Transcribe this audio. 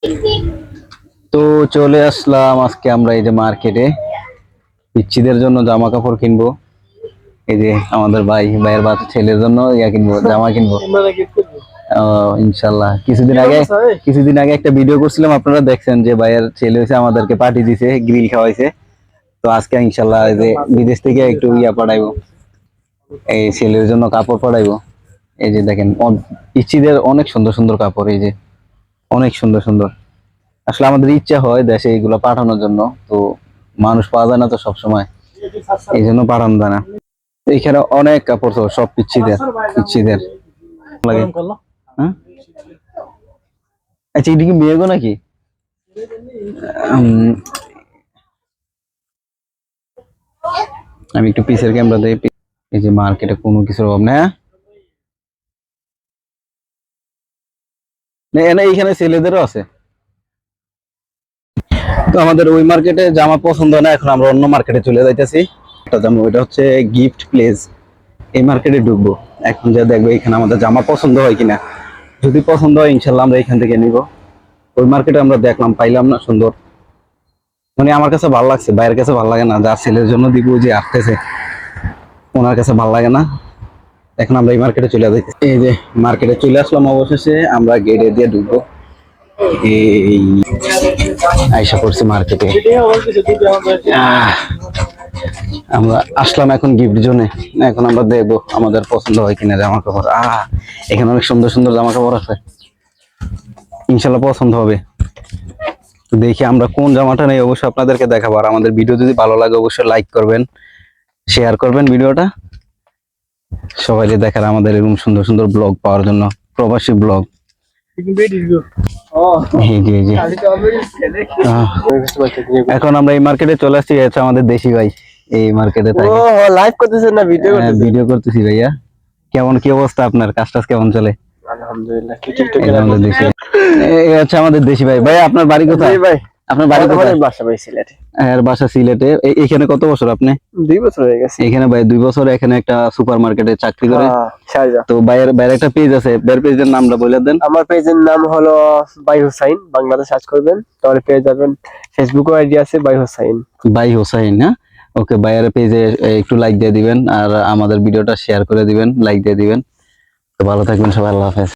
তো চলে আসলাম আজকে আমরা এই যে মার্কেটে পিচ্চিদের জন্য জামা কাপড় কিনবো। এই যে আমাদের ভাইয়ের বাচ্চা ছেলের জন্য ইয়া কিনবো, জামা কিনবো। ইনশাল্লাহ কিছুদিন আগে একটা ভিডিও করছিলাম, আপনারা দেখছেন যে ভাইয়ের ছেলে হয়েছে, আমাদেরকে পার্টি দিছে, গ্রিল খাওয়াইছে। তো আজকে ইনশাল্লাহ এই যে বিদেশ থেকে একটু ইয়া পাঠাইবো, এই ছেলের জন্য কাপড় পাঠাইবো। এই যে দেখেন পিচ্চিদের অনেক সুন্দর সুন্দর কাপড়, এই যে অনেক সুন্দর সুন্দর। আসলে আমাদের ইচ্ছা হয় দেশে এইগুলো পাঠানোর জন্য, তো মানুষ পাওয়া যায় না তো সবসময়, এই জন্য পাঠানো যায় না। এখানে অনেক কাপড় তো সব পিচ্চিদের পিচ্চিদের লাগে। হ্যাঁ, আচ্ছা এটা কি মেয়ে গো নাকি? উম, আমি একটু পিসের ক্যামেরা দিই। এই যে মার্কেটে কোনো কিছুর অভাব না, না এইখানে ছেলেদেরও আছে। তো আমাদের ওই মার্কেটে জামা পছন্দ হয় না, এখন আমরা অন্য মার্কেটে চলে যাইতেছি। একটা জামা, ওইটা হচ্ছে গিফট প্লেস। এই মার্কেটে ঢুকবো, এখন যা দেখবো এখানে আমাদের জামা পছন্দ হয় কিনা। যদি পছন্দ হয় ইনশাল্লাহ আমরা এখান থেকে নিব। ওই মার্কেটে আমরা দেখলাম, পাইলাম না সুন্দর, মানে আমার কাছে ভালো লাগছে, বাইরের কাছে ভালো লাগে না। যার ছেলের জন্য দিব, যে আসতেছে ওনার কাছে ভালো লাগে না। এখন আমরা এই মার্কেটে চলে যাই। এই যে মার্কেটে চলে আসলাম, অবশেষে আমরা গেটে দিয়ে ঢুকবো। এই আইসা পড়ছি মার্কেটে। আমরা আসলাম এখন গিফট জোনে। এখন আমরা দেখবো আমাদের পছন্দ হয় কিনা জামা কাপড়। এখানে অনেক সুন্দর সুন্দর জামা কাপড় আছে, ইনশাল্লাহ পছন্দ হবে। তো দেখি আমরা কোন জামাটা নেই, অবশ্যই আপনাদেরকে দেখাবো। আর আমাদের ভিডিও যদি ভালো লাগে অবশ্যই লাইক করবেন, শেয়ার করবেন ভিডিওটা সবাইকে দেখার, আমাদের এরকম সুন্দর সুন্দর ব্লগ পাওয়ার জন্য, প্রবাসী ব্লগ। এখন আমরা এই মার্কেটে চলে আসছি, হচ্ছে আমাদের দেশি ভাই এই মার্কেটে থাকে। লাইভ করতেছেন না ভিডিও করতেছেন? ভিডিও করতেছি ভাইয়া। কেমন কি অবস্থা আপনার, কাজ টাজ কেমন চলে? আলহামদুলিল্লাহ। আমাদের দেশি এই হচ্ছে আমাদের দেশি ভাই। ভাই আপনার বাড়ি কোথায়? ভাই আপনার বাড়ি কোথায়? বাসা ভাই সিলেটে। এর বাসা সিলেটে। এখানে কত বছর আপনি? 2 বছর হয়ে গেছে। এখানে ভাই 2 বছর, এখানে একটা সুপার মার্কেটে চাকরি করে। শারজা। তো ভাইয়ের একটা পেজ আছে, ভাইয়ের পেজের নামটা বলে দেন। আমার পেজের নাম হলো বাই হোসাইন, বাংলাতে সার্চ করবেন তাহলে পেয়ে যাবেন। ফেসবুকও আইডি আছে বাই হোসাইন। বাই হোসাইন, হ্যাঁ ওকে। ভাইয়ের পেজে একটু লাইক দিয়ে দিবেন, আর আমাদের ভিডিওটা শেয়ার করে দিবেন, লাইক দিয়ে দিবেন। তো ভালো থাকবেন সবাই, আল্লাহ হাফেজ।